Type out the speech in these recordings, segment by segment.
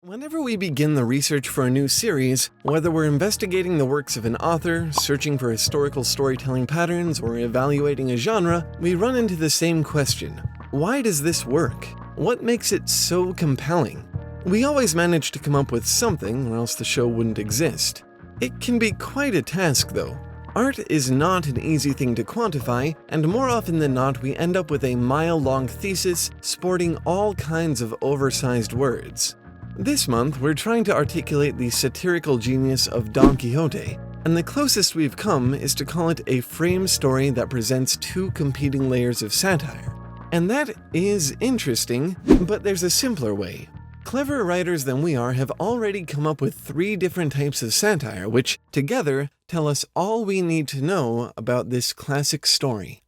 Whenever we begin the research for a new series, whether we're investigating the works of an author, searching for historical storytelling patterns, or evaluating a genre, we run into the same question. Why does this work? What makes it so compelling? We always manage to come up with something, or else the show wouldn't exist. It can be quite a task, though. Art is not an easy thing to quantify, and more often than not we end up with a mile-long thesis sporting all kinds of oversized words. This month, we're trying to articulate the satirical genius of Don Quixote, and the closest we've come is to call it a frame story that presents two competing layers of satire. And that is interesting, but there's a simpler way. Cleverer writers than we are have already come up with 3 different types of satire, which, together, tell us all we need to know about this classic story.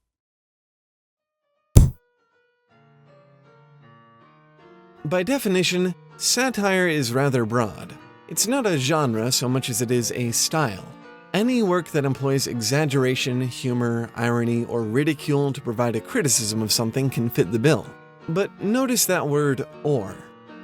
By definition, satire is rather broad. It's not a genre so much as it is a style. Any work that employs exaggeration, humor, irony, or ridicule to provide a criticism of something can fit the bill. But notice that word "or."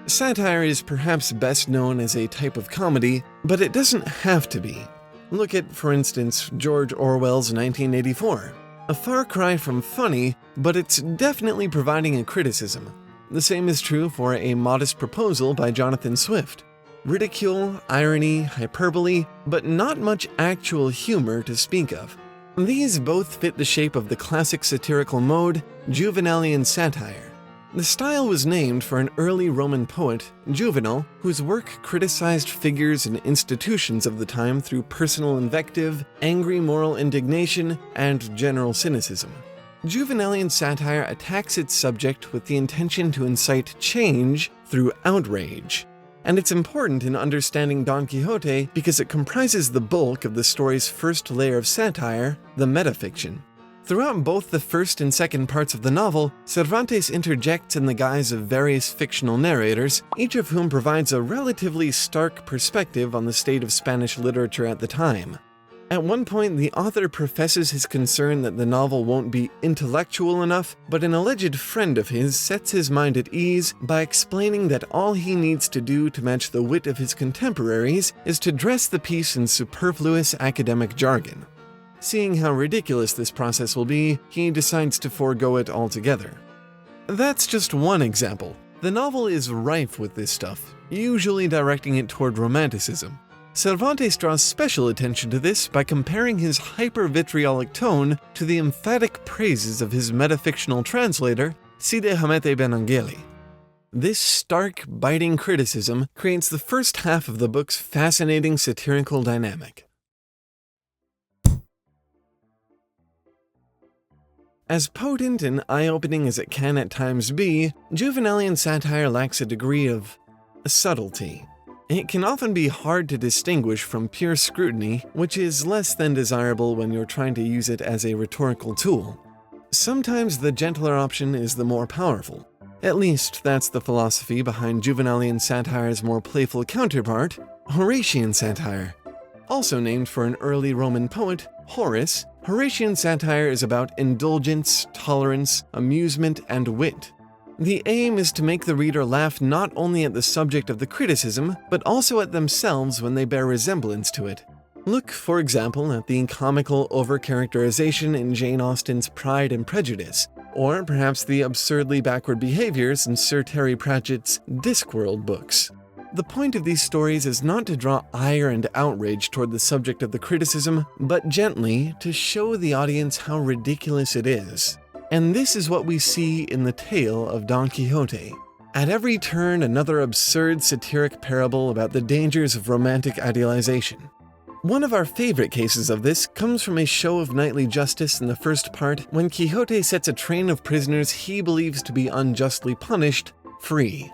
Satire is perhaps best known as a type of comedy, but it doesn't have to be. Look at, for instance, George Orwell's 1984. A far cry from funny, but it's definitely providing a criticism. The same is true for A Modest Proposal by Jonathan Swift. Ridicule, irony, hyperbole, but not much actual humor to speak of. These both fit the shape of the classic satirical mode, Juvenalian satire. The style was named for an early Roman poet, Juvenal, whose work criticized figures and institutions of the time through personal invective, angry moral indignation, and general cynicism. Juvenalian satire attacks its subject with the intention to incite change through outrage. And it's important in understanding Don Quixote because it comprises the bulk of the story's first layer of satire, the metafiction. Throughout both the first and second parts of the novel, Cervantes interjects in the guise of various fictional narrators, each of whom provides a relatively stark perspective on the state of Spanish literature at the time. At one point, the author professes his concern that the novel won't be intellectual enough, but an alleged friend of his sets his mind at ease by explaining that all he needs to do to match the wit of his contemporaries is to dress the piece in superfluous academic jargon. Seeing how ridiculous this process will be, he decides to forego it altogether. That's just one example. The novel is rife with this stuff, usually directing it toward romanticism. Cervantes draws special attention to this by comparing his hyper-vitriolic tone to the emphatic praises of his metafictional translator, Cide Hamete Benengeli. This stark, biting criticism creates the first half of the book's fascinating satirical dynamic. As potent and eye-opening as it can at times be, Juvenalian satire lacks a degree of subtlety. It can often be hard to distinguish from pure scrutiny, which is less than desirable when you're trying to use it as a rhetorical tool. Sometimes the gentler option is the more powerful. At least that's the philosophy behind Juvenalian satire's more playful counterpart, Horatian satire. Also named for an early Roman poet, Horace, Horatian satire is about indulgence, tolerance, amusement, and wit. The aim is to make the reader laugh not only at the subject of the criticism, but also at themselves when they bear resemblance to it. Look, for example, at the comical overcharacterization in Jane Austen's Pride and Prejudice, or perhaps the absurdly backward behaviors in Sir Terry Pratchett's Discworld books. The point of these stories is not to draw ire and outrage toward the subject of the criticism, but gently to show the audience how ridiculous it is. And this is what we see in the tale of Don Quixote. At every turn, another absurd satiric parable about the dangers of romantic idealization. One of our favorite cases of this comes from a show of knightly justice in the first part when Quixote sets a train of prisoners he believes to be unjustly punished free.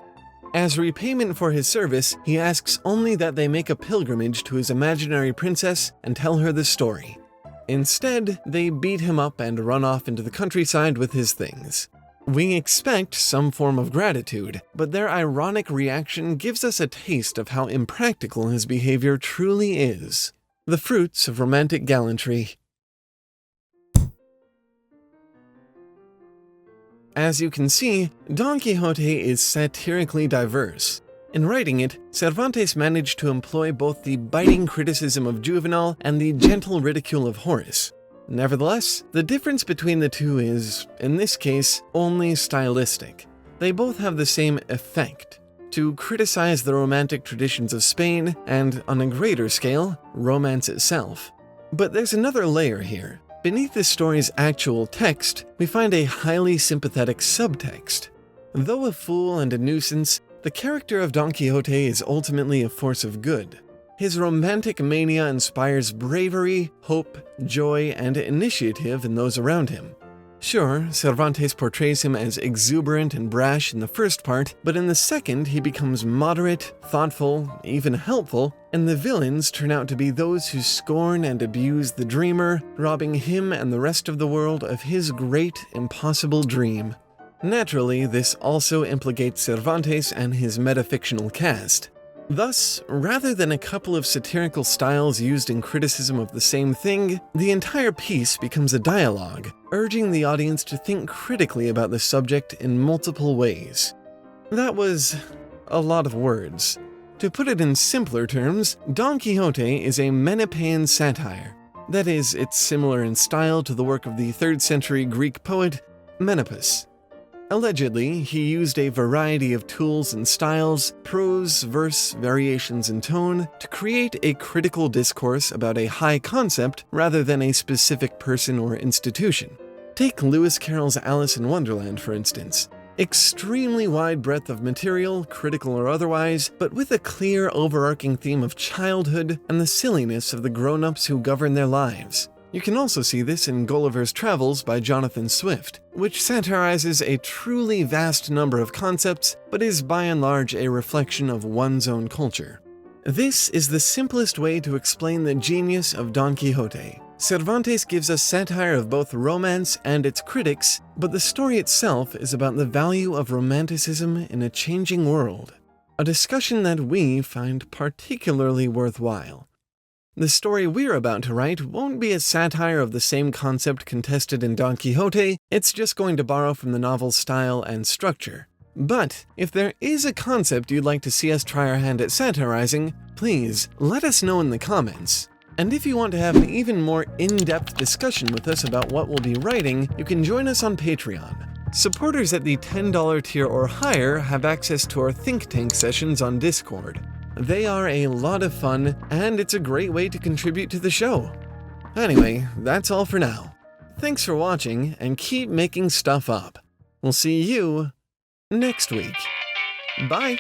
As repayment for his service, he asks only that they make a pilgrimage to his imaginary princess and tell her the story. Instead, they beat him up and run off into the countryside with his things. We expect some form of gratitude, but their ironic reaction gives us a taste of how impractical his behavior truly is. The fruits of romantic gallantry. As you can see, Don Quixote is satirically diverse. In writing it, Cervantes managed to employ both the biting criticism of Juvenal and the gentle ridicule of Horace. Nevertheless, the difference between the two is, in this case, only stylistic. They both have the same effect: to criticize the romantic traditions of Spain and, on a greater scale, romance itself. But there's another layer here. Beneath this story's actual text, we find a highly sympathetic subtext. Though a fool and a nuisance, the character of Don Quixote is ultimately a force of good. His romantic mania inspires bravery, hope, joy, and initiative in those around him. Sure, Cervantes portrays him as exuberant and brash in the first part, but in the second he becomes moderate, thoughtful, even helpful, and the villains turn out to be those who scorn and abuse the dreamer, robbing him and the rest of the world of his great, impossible dream. Naturally, this also implicates Cervantes and his metafictional cast. Thus, rather than a couple of satirical styles used in criticism of the same thing, the entire piece becomes a dialogue, urging the audience to think critically about the subject in multiple ways. That was a lot of words. To put it in simpler terms, Don Quixote is a Menippean satire. That is, it's similar in style to the work of the 3rd century Greek poet Menippus. Allegedly, he used a variety of tools and styles, prose, verse, variations in tone, to create a critical discourse about a high concept rather than a specific person or institution. Take Lewis Carroll's Alice in Wonderland, for instance. Extremely wide breadth of material, critical or otherwise, but with a clear overarching theme of childhood and the silliness of the grown-ups who govern their lives. You can also see this in Gulliver's Travels by Jonathan Swift, which satirizes a truly vast number of concepts, but is by and large a reflection of one's own culture. This is the simplest way to explain the genius of Don Quixote. Cervantes gives us satire of both romance and its critics, but the story itself is about the value of romanticism in a changing world, a discussion that we find particularly worthwhile. The story we're about to write won't be a satire of the same concept contested in Don Quixote, it's just going to borrow from the novel's style and structure. But if there is a concept you'd like to see us try our hand at satirizing, please let us know in the comments. And if you want to have an even more in-depth discussion with us about what we'll be writing, you can join us on Patreon. Supporters at the $10 tier or higher have access to our think tank sessions on Discord. They are a lot of fun, and it's a great way to contribute to the show. Anyway, that's all for now. Thanks for watching, and keep making stuff up. We'll see you next week. Bye!